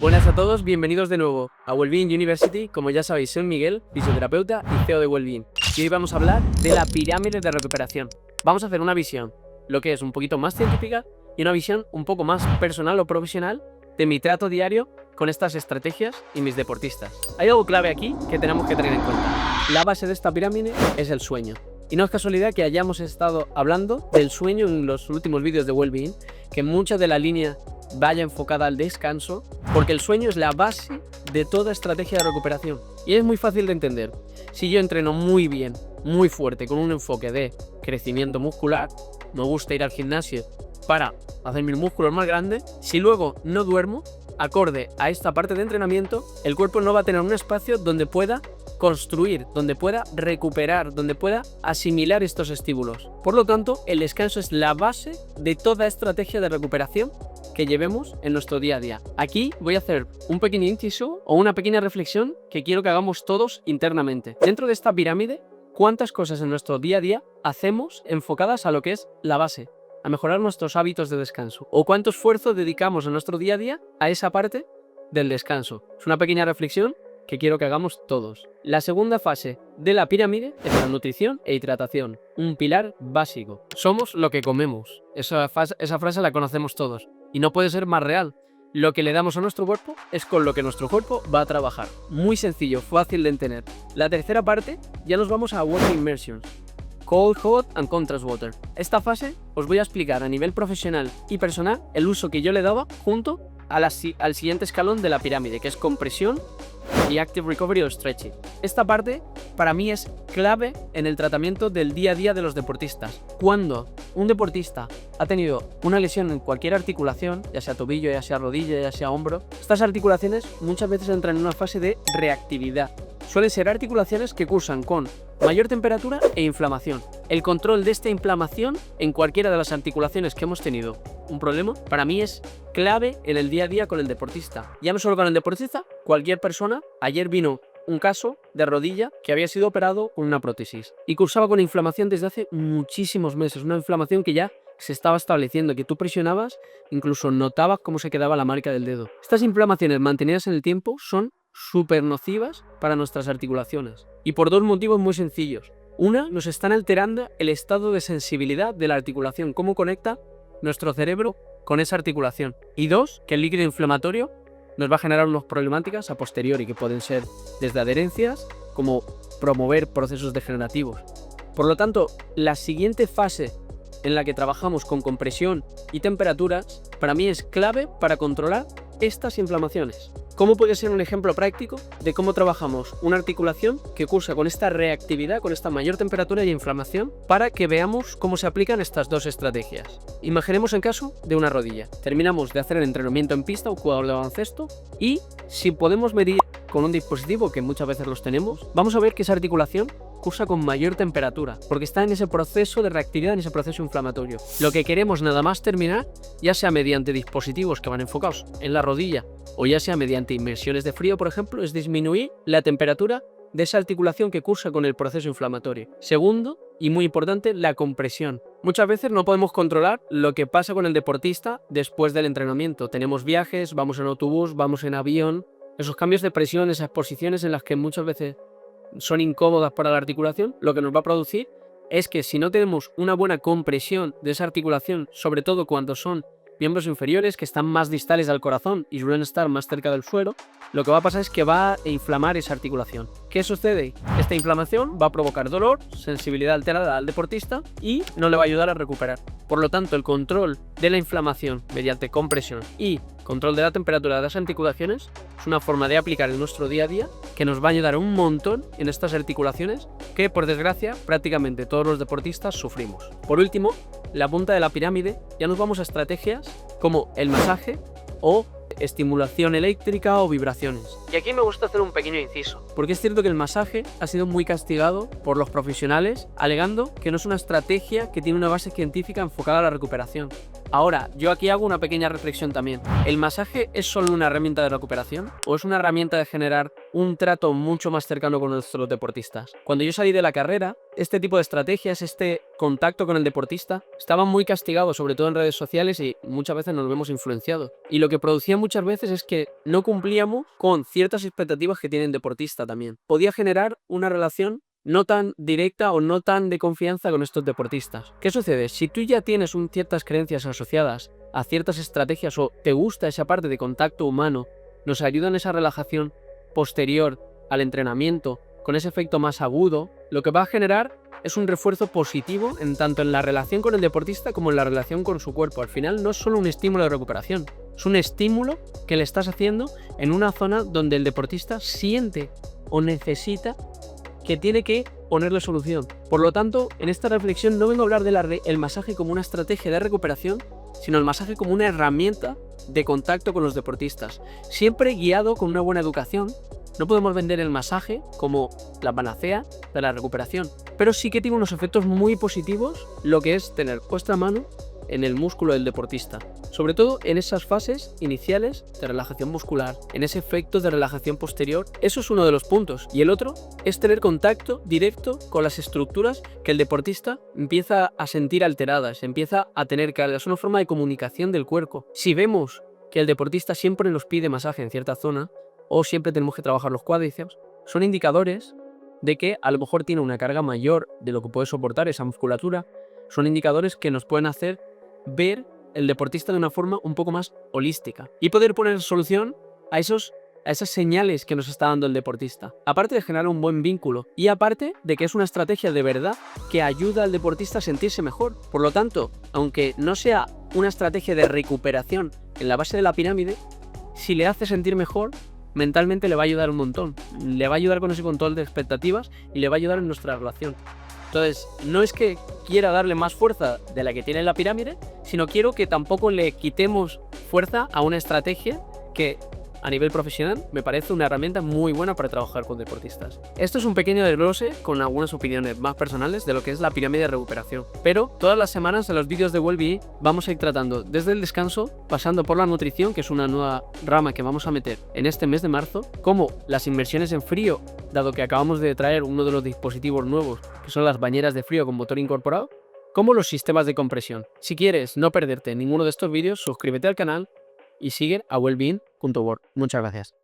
Buenas a todos, bienvenidos de nuevo a Wellbeing University. Como ya sabéis, soy Miguel, fisioterapeuta y CEO de Wellbeing. Y hoy vamos a hablar de la pirámide de recuperación. Vamos a hacer una visión, lo que es un poquito más científica, y una visión un poco más personal o profesional de mi trato diario con estas estrategias y mis deportistas. Hay algo clave aquí que tenemos que tener en cuenta. La base de esta pirámide es el sueño. Y no es casualidad que hayamos estado hablando del sueño en los últimos vídeos de Wellbeing, que mucha de la línea vaya enfocada al descanso, porque el sueño es la base de toda estrategia de recuperación. Y es muy fácil de entender. Si yo entreno muy bien, muy fuerte, con un enfoque de crecimiento muscular, me gusta ir al gimnasio para hacer mis músculos más grandes, si luego no duermo, acorde a esta parte de entrenamiento, el cuerpo no va a tener un espacio donde pueda construir, donde pueda recuperar, donde pueda asimilar estos estímulos. Por lo tanto, el descanso es la base de toda estrategia de recuperación que llevemos en nuestro día a día. Aquí voy a hacer un pequeño inciso o una pequeña reflexión que quiero que hagamos todos internamente. Dentro de esta pirámide, ¿cuántas cosas en nuestro día a día hacemos enfocadas a lo que es la base, a mejorar nuestros hábitos de descanso? ¿O cuánto esfuerzo dedicamos en nuestro día a día a esa parte del descanso? Es una pequeña reflexión que quiero que hagamos todos. La segunda fase de la pirámide es la nutrición e hidratación, un pilar básico. Somos lo que comemos. Esa frase la conocemos todos y no puede ser más real. Lo que le damos a nuestro cuerpo es con lo que nuestro cuerpo va a trabajar. Muy sencillo, fácil de entender. La tercera parte, ya nos vamos a Water Immersions. Cold, Hot and Contrast Water. Esta fase os voy a explicar a nivel profesional y personal el uso que yo le daba junto al siguiente escalón de la pirámide, que es compresión y Active Recovery o Stretching. Esta parte para mí es clave en el tratamiento del día a día de los deportistas. Cuando un deportista ha tenido una lesión en cualquier articulación, ya sea tobillo, ya sea rodilla, ya sea hombro, estas articulaciones muchas veces entran en una fase de reactividad. Suelen ser articulaciones que cursan con mayor temperatura e inflamación. El control de esta inflamación en cualquiera de las articulaciones que hemos tenido un problema, para mí es clave en el día a día con el deportista. Ya no solo con el deportista, cualquier persona. Ayer vino un caso de rodilla que había sido operado con una prótesis y cursaba con inflamación desde hace muchísimos meses, una inflamación que ya se estaba estableciendo, que tú presionabas, incluso notabas cómo se quedaba la marca del dedo. Estas inflamaciones mantenidas en el tiempo son súper nocivas para nuestras articulaciones y por dos motivos muy sencillos. Una, nos están alterando el estado de sensibilidad de la articulación, cómo conecta nuestro cerebro con esa articulación. Y dos, que el líquido inflamatorio nos va a generar unas problemáticas a posteriori que pueden ser desde adherencias como promover procesos degenerativos. Por lo tanto, la siguiente fase en la que trabajamos con compresión y temperaturas para mí es clave para controlar estas inflamaciones. ¿Cómo puede ser un ejemplo práctico de cómo trabajamos una articulación que cursa con esta reactividad, con esta mayor temperatura y inflamación, para que veamos cómo se aplican estas dos estrategias? Imaginemos en caso de una rodilla. Terminamos de hacer el entrenamiento en pista o jugador de baloncesto y si podemos medir con un dispositivo, que muchas veces los tenemos, vamos a ver que esa articulación cursa con mayor temperatura, porque está en ese proceso de reactividad, en ese proceso inflamatorio. Lo que queremos nada más terminar, ya sea mediante dispositivos que van enfocados en la rodilla o ya sea mediante inmersiones de frío, por ejemplo, es disminuir la temperatura de esa articulación que cursa con el proceso inflamatorio. Segundo, y muy importante, la compresión. Muchas veces no podemos controlar lo que pasa con el deportista después del entrenamiento. Tenemos viajes, vamos en autobús, vamos en avión. Esos cambios de presión, esas posiciones en las que muchas veces son incómodas para la articulación, lo que nos va a producir es que si no tenemos una buena compresión de esa articulación, sobre todo cuando son miembros inferiores que están más distales al corazón y suelen estar más cerca del suelo, lo que va a pasar es que va a inflamar esa articulación. ¿Qué sucede? Esta inflamación va a provocar dolor, sensibilidad alterada al deportista y no le va a ayudar a recuperar. Por lo tanto, el control de la inflamación mediante compresión y control de la temperatura de las articulaciones es una forma de aplicar en nuestro día a día que nos va a ayudar un montón en estas articulaciones que, por desgracia, prácticamente todos los deportistas sufrimos. Por último, la punta de la pirámide, ya nos vamos a estrategias como el masaje o estimulación eléctrica o vibraciones. Y aquí me gusta hacer un pequeño inciso, porque es cierto que el masaje ha sido muy castigado por los profesionales, alegando que no es una estrategia que tiene una base científica enfocada a la recuperación. Ahora, yo aquí hago una pequeña reflexión también. ¿El masaje es solo una herramienta de recuperación o es una herramienta de generar un trato mucho más cercano con nuestros deportistas? Cuando yo salí de la carrera, este tipo de estrategias, este contacto con el deportista, estaban muy castigados, sobre todo en redes sociales, y muchas veces nos vemos influenciados. Y lo que producía muchas veces es que no cumplíamos con ciertas expectativas que tiene el deportista también. Podía generar una relación no tan directa o no tan de confianza con estos deportistas. ¿Qué sucede? Si tú ya tienes ciertas creencias asociadas a ciertas estrategias o te gusta esa parte de contacto humano, nos ayuda en esa relajación posterior al entrenamiento, con ese efecto más agudo, lo que va a generar es un refuerzo positivo tanto en la relación con el deportista como en la relación con su cuerpo. Al final no es solo un estímulo de recuperación, es un estímulo que le estás haciendo en una zona donde el deportista siente o necesita que tiene que ponerle solución. Por lo tanto, en esta reflexión no vengo a hablar del masaje como una estrategia de recuperación, sino el masaje como una herramienta de contacto con los deportistas, siempre guiado con una buena educación. No podemos vender el masaje como la panacea de la recuperación, pero sí que tiene unos efectos muy positivos lo que es tener puesta mano en el músculo del deportista, sobre todo en esas fases iniciales de relajación muscular, en ese efecto de relajación posterior. Eso es uno de los puntos, y el otro es tener contacto directo con las estructuras que el deportista empieza a sentir alteradas, empieza a tener cargas. Es una forma de comunicación del cuerpo. Si vemos que el deportista siempre nos pide masaje en cierta zona, o siempre tenemos que trabajar los cuádriceps, son indicadores de que a lo mejor tiene una carga mayor de lo que puede soportar esa musculatura. Son indicadores que nos pueden hacer ver el deportista de una forma un poco más holística y poder poner solución a esas señales que nos está dando el deportista. Aparte de generar un buen vínculo y aparte de que es una estrategia de verdad que ayuda al deportista a sentirse mejor. Por lo tanto, aunque no sea una estrategia de recuperación en la base de la pirámide, si le hace sentir mejor, mentalmente le va a ayudar un montón. Le va a ayudar con ese control de expectativas y le va a ayudar en nuestra relación. Entonces, no es que quiera darle más fuerza de la que tiene en la pirámide, sino quiero que tampoco le quitemos fuerza a una estrategia que a nivel profesional me parece una herramienta muy buena para trabajar con deportistas. Esto es un pequeño desglose con algunas opiniones más personales de lo que es la pirámide de recuperación. Pero todas las semanas en los vídeos de Wellbeing vamos a ir tratando desde el descanso, pasando por la nutrición, que es una nueva rama que vamos a meter en este mes de marzo, como las inmersiones en frío, dado que acabamos de traer uno de los dispositivos nuevos, que son las bañeras de frío con motor incorporado, como los sistemas de compresión. Si quieres no perderte ninguno de estos vídeos, suscríbete al canal y sigue a wellbeing.world. Muchas gracias.